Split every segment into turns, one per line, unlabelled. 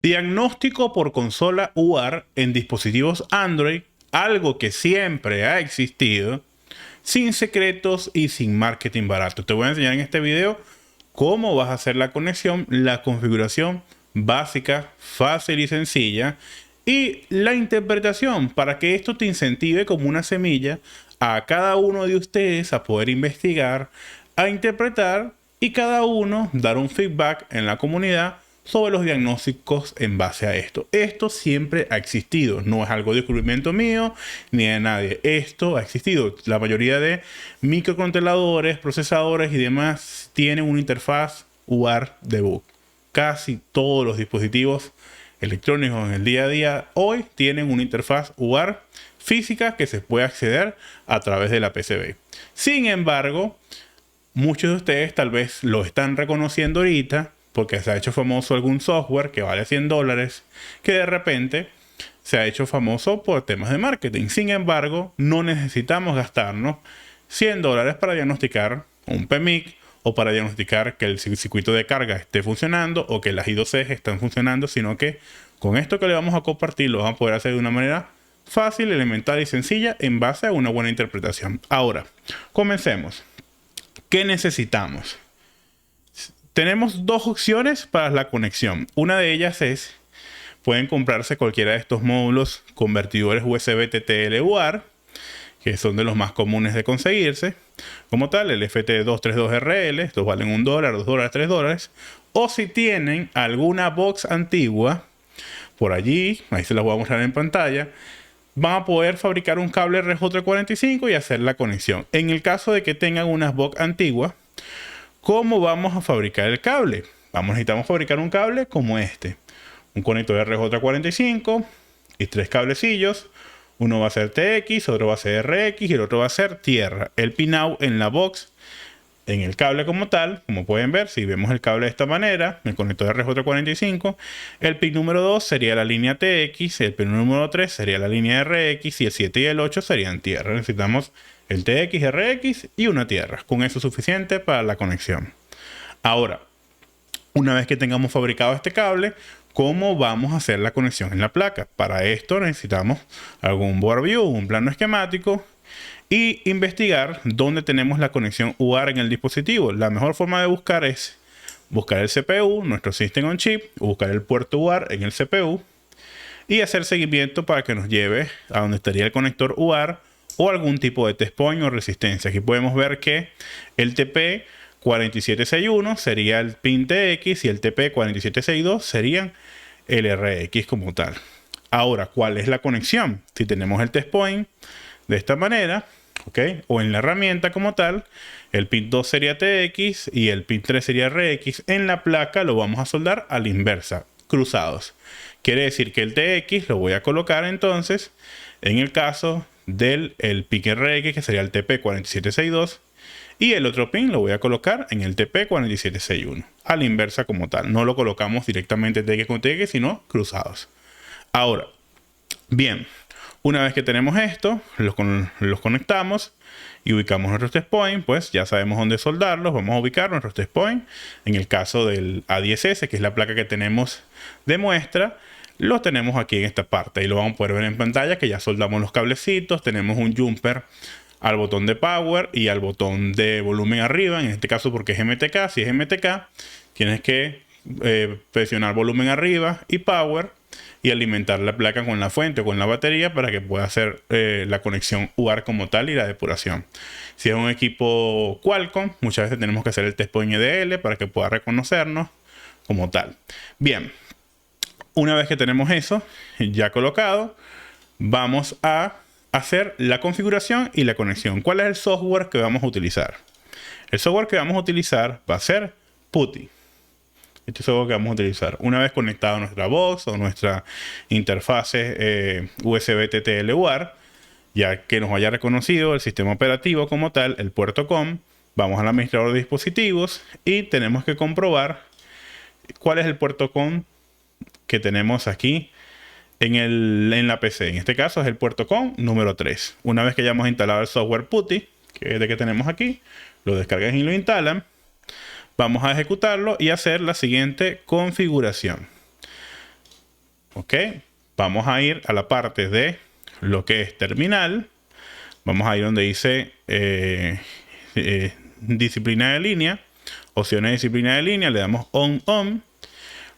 Diagnóstico por consola UAR en dispositivos Android, algo que siempre ha existido, sin secretos y sin marketing barato. Te voy a enseñar en este video cómo vas a hacer la conexión, la configuración básica, fácil y sencilla, y la interpretación para que esto te incentive como una semilla a cada uno de ustedes a poder investigar, a interpretar y cada uno dar un feedback en la comunidad sobre los diagnósticos en base a esto. Esto siempre ha existido, no es algo de descubrimiento mío ni de nadie. Esto ha existido. La mayoría de microcontroladores, procesadores y demás tienen una interfaz UART debug. Casi todos los dispositivos electrónicos en el día a día hoy tienen una interfaz UART física que se puede acceder a través de la PCB. Sin embargo, muchos de ustedes tal vez lo están reconociendo ahorita porque se ha hecho famoso algún software que vale $100 que de repente se ha hecho famoso por temas de marketing. Sin embargo, no necesitamos gastarnos $100 para diagnosticar un PMIC o para diagnosticar que el circuito de carga esté funcionando o que las I2C están funcionando, sino que con esto que le vamos a compartir lo vamos a poder hacer de una manera fácil, elemental y sencilla en base a una buena interpretación. Ahora, comencemos. ¿Qué necesitamos? Tenemos dos opciones para la conexión. Una de ellas es, pueden comprarse cualquiera de estos módulos convertidores USB TTL UART, que son de los más comunes de conseguirse. Como tal, el FT232RL, estos valen $1, $2, $3. O si tienen alguna box antigua, por allí, ahí se las voy a mostrar en pantalla, van a poder fabricar un cable RJ45 y hacer la conexión. En el caso de que tengan unas box antiguas, ¿cómo vamos a fabricar el cable? Necesitamos fabricar un cable como este. Un conector RJ45 y 3 cablecillos. Uno va a ser TX, otro va a ser RX y el otro va a ser tierra. El pinout en la box, en el cable como tal, como pueden ver, si vemos el cable de esta manera, el conector RJ45, el pin número 2 sería la línea TX, el pin número 3 sería la línea RX y el 7 y el 8 serían tierra. Necesitamos el TX, RX y una tierra. Con eso es suficiente para la conexión. Ahora, una vez que tengamos fabricado este cable, ¿cómo vamos a hacer la conexión en la placa? Para esto necesitamos algún board view, un plano esquemático y investigar dónde tenemos la conexión UART en el dispositivo. La mejor forma de buscar es buscar el CPU, nuestro System on Chip, buscar el puerto UART en el CPU y hacer seguimiento para que nos lleve a donde estaría el conector UART o algún tipo de test point o resistencia. Aquí podemos ver que el TP4761 sería el pin TX y el TP4762 serían el RX como tal. Ahora, ¿cuál es la conexión? Si tenemos el test point de esta manera, ¿ok? O en la herramienta como tal, el pin 2 sería TX y el pin 3 sería RX. En la placa lo vamos a soldar a la inversa, cruzados. Quiere decir que el TX lo voy a colocar entonces en el caso del pin RX, que sería el TP4762, y el otro pin lo voy a colocar en el TP4761, a la inversa como tal. No lo colocamos directamente TX con TX, sino cruzados. Ahora, bien, una vez que tenemos esto, los conectamos y ubicamos nuestros test point, pues ya sabemos dónde soldarlos. Vamos a ubicar nuestros test point. En el caso del A10S, que es la placa que tenemos de muestra, lo tenemos aquí en esta parte y lo vamos a poder ver en pantalla que ya soldamos los cablecitos. Tenemos un jumper al botón de power y al botón de volumen arriba, en este caso porque es MTK. Si es MTK, tienes que presionar volumen arriba y power y alimentar la placa con la fuente o con la batería para que pueda hacer la conexión UART como tal y la depuración. Si es un equipo Qualcomm, muchas veces tenemos que hacer el test point EDL para que pueda reconocernos como tal. Bien, una vez que tenemos eso ya colocado, vamos a hacer la configuración y la conexión. ¿Cuál es el software que vamos a utilizar? El software que vamos a utilizar va a ser PuTTY. Este software que vamos a utilizar una vez conectado a nuestra box o nuestra interfase USB TTL UART, ya que nos haya reconocido el sistema operativo como tal, el puerto COM. Vamos al administrador de dispositivos y tenemos que comprobar cuál es el puerto COM que tenemos aquí en la PC. En este caso es el puerto COM número 3. Una vez que hayamos instalado el software PuTTY, que es el que tenemos aquí, lo descargan y lo instalan. Vamos a ejecutarlo y hacer la siguiente configuración. Ok, vamos a ir a la parte de lo que es terminal. Vamos a ir donde dice disciplina de línea, opciones de disciplina de línea, le damos on.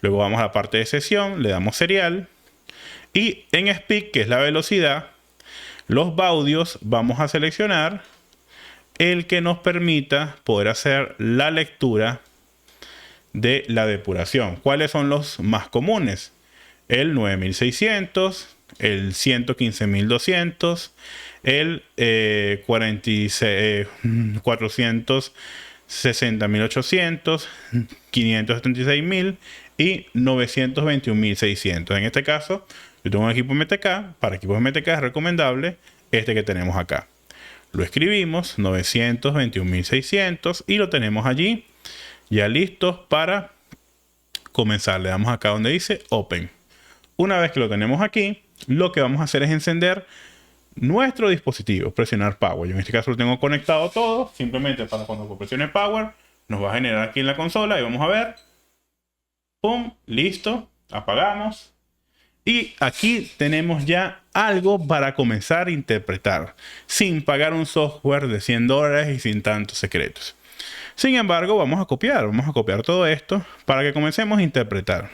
Luego vamos a la parte de sesión, le damos serial. Y en speed, que es la velocidad, los baudios, vamos a seleccionar el que nos permita poder hacer la lectura de la depuración. ¿Cuáles son los más comunes? El 9600, el 115200, el 460.800, 576.000 y 921.600. En este caso, yo tengo un equipo MTK. Para equipos MTK es recomendable este que tenemos acá. Lo escribimos, 921.600, y lo tenemos allí ya listos para comenzar. Le damos acá donde dice Open. Una vez que lo tenemos aquí, lo que vamos a hacer es encender nuestro dispositivo, presionar Power. Yo en este caso lo tengo conectado todo, simplemente para cuando presione Power, nos va a generar aquí en la consola y vamos a ver. ¡Pum! Listo. Apagamos. Y aquí tenemos ya algo para comenzar a interpretar, sin pagar un software de $100 y sin tantos secretos. Sin embargo, vamos a copiar todo esto para que comencemos a interpretar.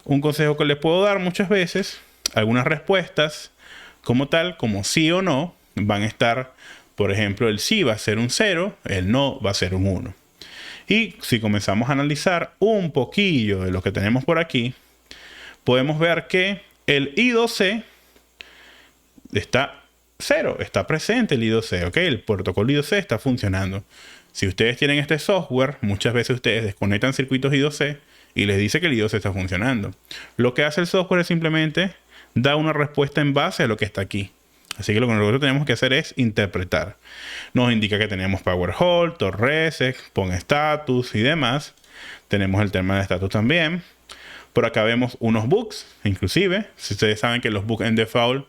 Un consejo que les puedo dar muchas veces, algunas respuestas como tal, como sí o no, van a estar, por ejemplo, el sí va a ser un 0, el no va a ser un 1. Y si comenzamos a analizar un poquillo de lo que tenemos por aquí, podemos ver que el I2C está 0, está presente el I2C, ¿ok? El protocolo I2C está funcionando. Si ustedes tienen este software, muchas veces ustedes desconectan circuitos I2C y les dice que el I2C está funcionando. Lo que hace el software es simplemente dar una respuesta en base a lo que está aquí. Así que lo que nosotros tenemos que hacer es interpretar. Nos indica que tenemos Power Hold, Torque Reset, Pon Status y demás. Tenemos el tema de status también. Por acá vemos unos bugs, inclusive. Si ustedes saben que los bugs en default,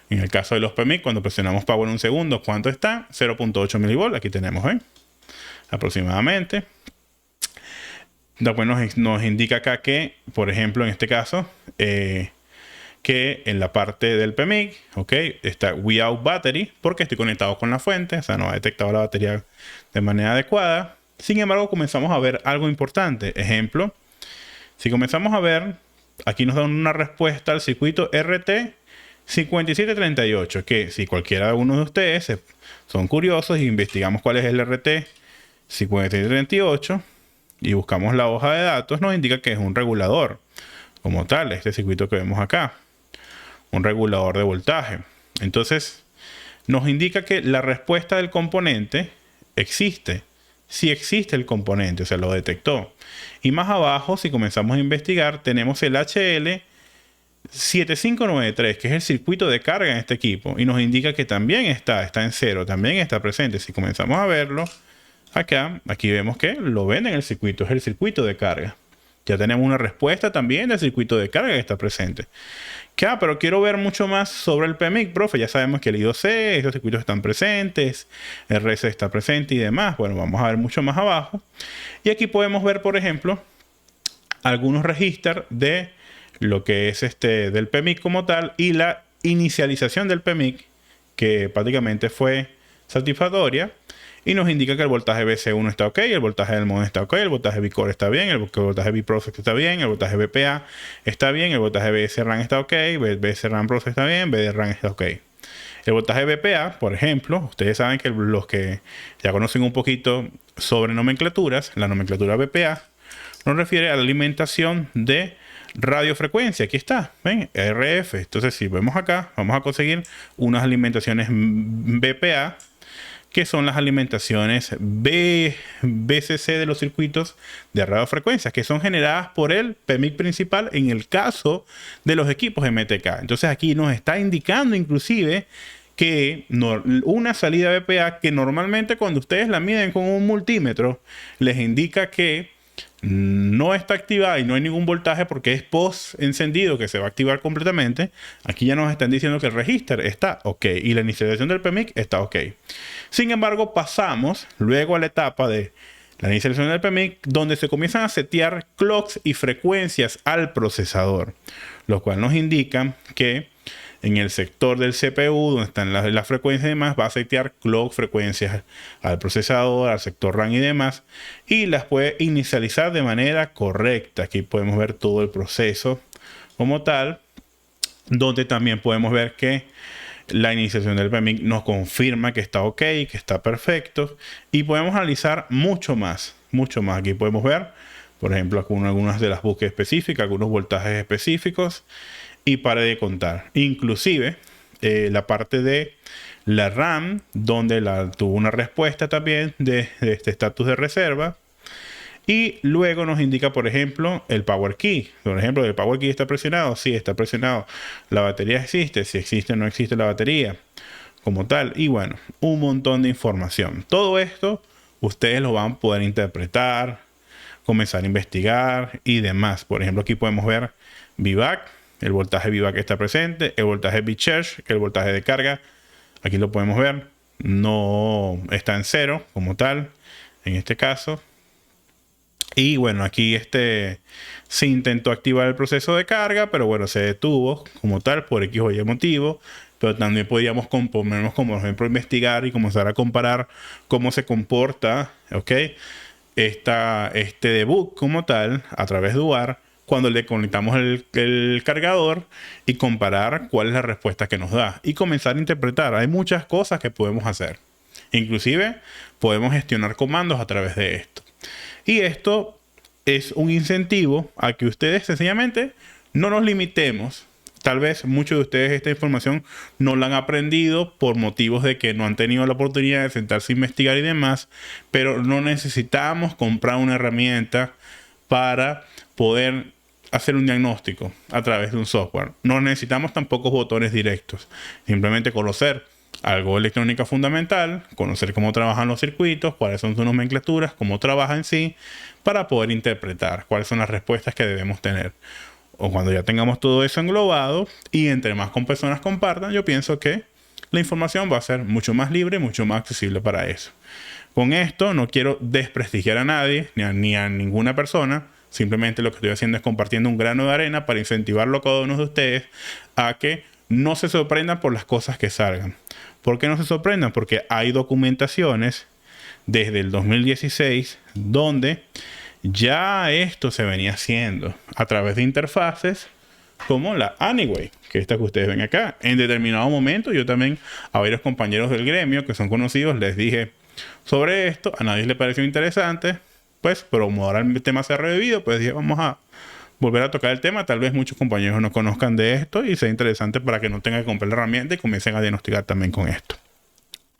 en el caso de los PMIC, cuando presionamos Power un segundo, ¿cuánto está? 0.8 milivolts. Aquí tenemos, aproximadamente. Después nos indica acá que, por ejemplo, en este caso, que en la parte del PMIC, está without battery, porque estoy conectado con la fuente, o sea, no ha detectado la batería de manera adecuada. Sin embargo, comenzamos a ver algo importante. Ejemplo, si comenzamos a ver, aquí nos dan una respuesta al circuito RT5738, que si cualquiera de uno de ustedes son curiosos y investigamos cuál es el RT5738 y buscamos la hoja de datos, nos indica que es un regulador como tal, este circuito que vemos acá, un regulador de voltaje. Entonces nos indica que la respuesta del componente existe. Si existe el componente, o sea, lo detectó. Y más abajo, si comenzamos a investigar, tenemos el HL7593, que es el circuito de carga en este equipo, y nos indica que también está en 0, también está presente. Si comenzamos a verlo acá, aquí vemos que lo ven en el circuito, es el circuito de carga. Ya tenemos una respuesta también del circuito de carga que está presente. Pero quiero ver mucho más sobre el PMIC, profe. Ya sabemos que el I2C, estos circuitos están presentes, el RC está presente y demás. Bueno, vamos a ver mucho más abajo. Y aquí podemos ver, por ejemplo, algunos registros de lo que es del PMIC como tal y la inicialización del PMIC, que prácticamente fue satisfactoria. Y nos indica que el voltaje BC1 está ok, el voltaje del modem está ok, el voltaje Vcore está bien, el voltaje Vprocess está bien, el voltaje BPA está bien, el voltaje BSRAM está ok, BSRAM Process está bien, BDRAM está ok. El voltaje BPA, por ejemplo, ustedes saben que los que ya conocen un poquito sobre nomenclaturas, la nomenclatura BPA nos refiere a la alimentación de radiofrecuencia. Aquí está, ¿ven? RF. Entonces, si vemos acá, vamos a conseguir unas alimentaciones BPA, que son las alimentaciones BCC de los circuitos de radiofrecuencia, que son generadas por el PMIC principal en el caso de los equipos MTK. Entonces aquí nos está indicando inclusive que una salida BPA que normalmente cuando ustedes la miden con un multímetro les indica que no está activada y no hay ningún voltaje porque es post encendido que se va a activar completamente. Aquí ya nos están diciendo que el registro está ok y la inicialización del PMIC está ok. Sin embargo, pasamos luego a la etapa de La inicialización del PMIC, donde se comienzan a setear clocks y frecuencias al procesador, lo cual nos indica que en el sector del CPU, donde están las frecuencias y demás, va a setear clock, frecuencias al procesador, al sector RAM y demás, y las puede inicializar de manera correcta. Aquí podemos ver todo el proceso como tal, donde también podemos ver que la iniciación del PMIC nos confirma que está ok, que está perfecto, y podemos analizar mucho más. Aquí podemos ver, por ejemplo, algunas de las búsquedas específicas, algunos voltajes específicos, y para de contar. Inclusive la parte de la RAM, donde tuvo una respuesta también de este estatus de reserva. Y luego nos indica, por ejemplo, el power key. Por ejemplo, ¿el power key está presionado? Sí, está presionado. La batería existe. Si existe o no existe la batería como tal. Y bueno, un montón de información. Todo esto ustedes lo van a poder interpretar, comenzar a investigar y demás. Por ejemplo, aquí podemos ver VBAC. El voltaje VBAC está presente. El voltaje V-Charge, que es el voltaje de carga. Aquí lo podemos ver. No está en cero como tal. En este caso. Y bueno, aquí se intentó activar el proceso de carga, pero bueno, se detuvo como tal por X o Y motivo. Pero también podíamos ponernos, como por ejemplo, investigar y comenzar a comparar cómo se comporta, ¿ok? Este debug como tal a través de UART cuando le conectamos el cargador y comparar cuál es la respuesta que nos da y comenzar a interpretar. Hay muchas cosas que podemos hacer. Inclusive podemos gestionar comandos a través de esto. Y esto es un incentivo a que ustedes sencillamente no nos limitemos. Tal vez muchos de ustedes esta información no la han aprendido por motivos de que no han tenido la oportunidad de sentarse a investigar y demás, pero no necesitamos comprar una herramienta para poder hacer un diagnóstico a través de un software. No necesitamos tampoco botones directos. Simplemente conocer algo de electrónica fundamental, conocer cómo trabajan los circuitos, cuáles son sus nomenclaturas, cómo trabaja en sí, para poder interpretar cuáles son las respuestas que debemos tener. O cuando ya tengamos todo eso englobado y entre más personas compartan, yo pienso que la información va a ser mucho más libre, mucho más accesible para eso. Con esto no quiero desprestigiar a nadie ni a ninguna persona. Simplemente lo que estoy haciendo es compartiendo un grano de arena para incentivarlo a cada uno de ustedes a que no se sorprendan por las cosas que salgan. ¿Por qué no se sorprendan? Porque hay documentaciones desde el 2016 donde ya esto se venía haciendo a través de interfaces como la Anyway, que esta que ustedes ven acá. En determinado momento yo también a varios compañeros del gremio que son conocidos les dije sobre esto. A nadie le pareció interesante, pues, pero como ahora el tema se ha revivido, pues dije vamos a volver a tocar el tema. Tal vez muchos compañeros no conozcan de esto y sea interesante para que no tengan que comprar la herramienta y comiencen a diagnosticar también con esto.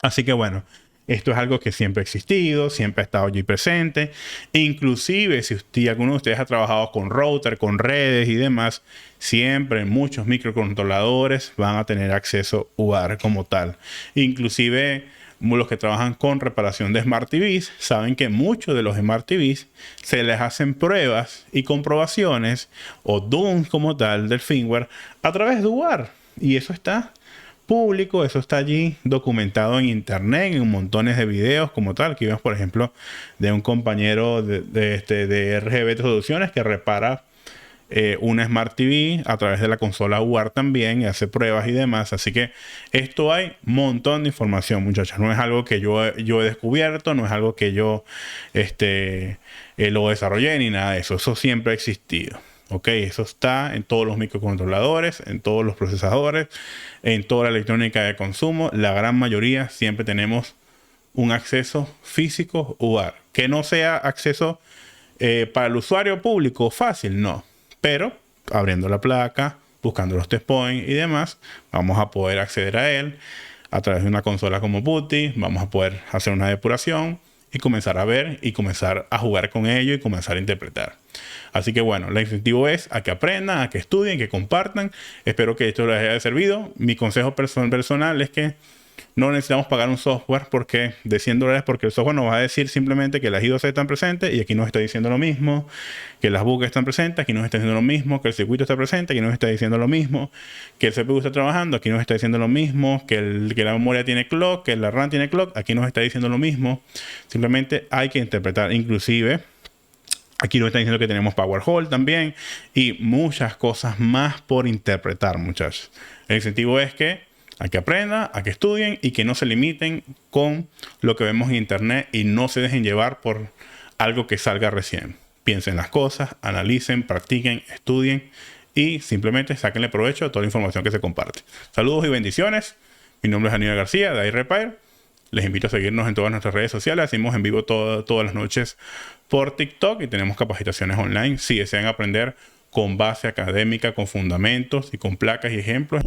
Así que bueno, esto es algo que siempre ha existido, siempre ha estado allí presente. Inclusive si alguno de ustedes ha trabajado con router, con redes y demás, siempre muchos microcontroladores van a tener acceso UART como tal. Inclusive los que trabajan con reparación de Smart TVs saben que muchos de los Smart TVs se les hacen pruebas y comprobaciones o DUNS como tal del firmware a través de UART. Y eso está público, eso está allí documentado en internet, en montones de videos como tal. Aquí vemos, por ejemplo, de un compañero de RGB Soluciones que repara una Smart TV a través de la consola UART también y hace pruebas y demás. Así que esto hay un montón de información, muchachos. No es algo que yo he descubierto, no es algo que yo lo desarrollé ni nada de eso. Eso siempre ha existido. Ok, eso está en todos los microcontroladores, en todos los procesadores, en toda la electrónica de consumo. La gran mayoría siempre tenemos un acceso físico UART. Que no sea acceso para el usuario público fácil, no. Pero abriendo la placa, buscando los test points y demás, vamos a poder acceder a él a través de una consola como PuTTY. Vamos a poder hacer una depuración y comenzar a ver y comenzar a jugar con ello y comenzar a interpretar. Así que bueno, el incentivo es a que aprendan, a que estudien, que compartan. Espero que esto les haya servido. Mi consejo personal es que No necesitamos pagar un software porque de $100, porque el software nos va a decir simplemente que las I2C están presentes y aquí nos está diciendo lo mismo, que las bucles están presentes, aquí nos está diciendo lo mismo, que el circuito está presente, aquí nos está diciendo lo mismo, que el CPU está trabajando, aquí nos está diciendo lo mismo, que la memoria tiene clock, que la RAM tiene clock, aquí nos está diciendo lo mismo. Simplemente hay que interpretar. Inclusive aquí nos está diciendo que tenemos power hold también y muchas cosas más por interpretar, muchachos. El incentivo es que a que aprendan, a que estudien y que no se limiten con lo que vemos en internet y no se dejen llevar por algo que salga recién. Piensen las cosas, analicen, practiquen, estudien y simplemente sáquenle provecho a toda la información que se comparte. Saludos y bendiciones. Mi nombre es Aníbal García de iRepair. Les invito a seguirnos en todas nuestras redes sociales. Hacemos en vivo todas las noches por TikTok y tenemos capacitaciones online si desean aprender con base académica, con fundamentos y con placas y ejemplos.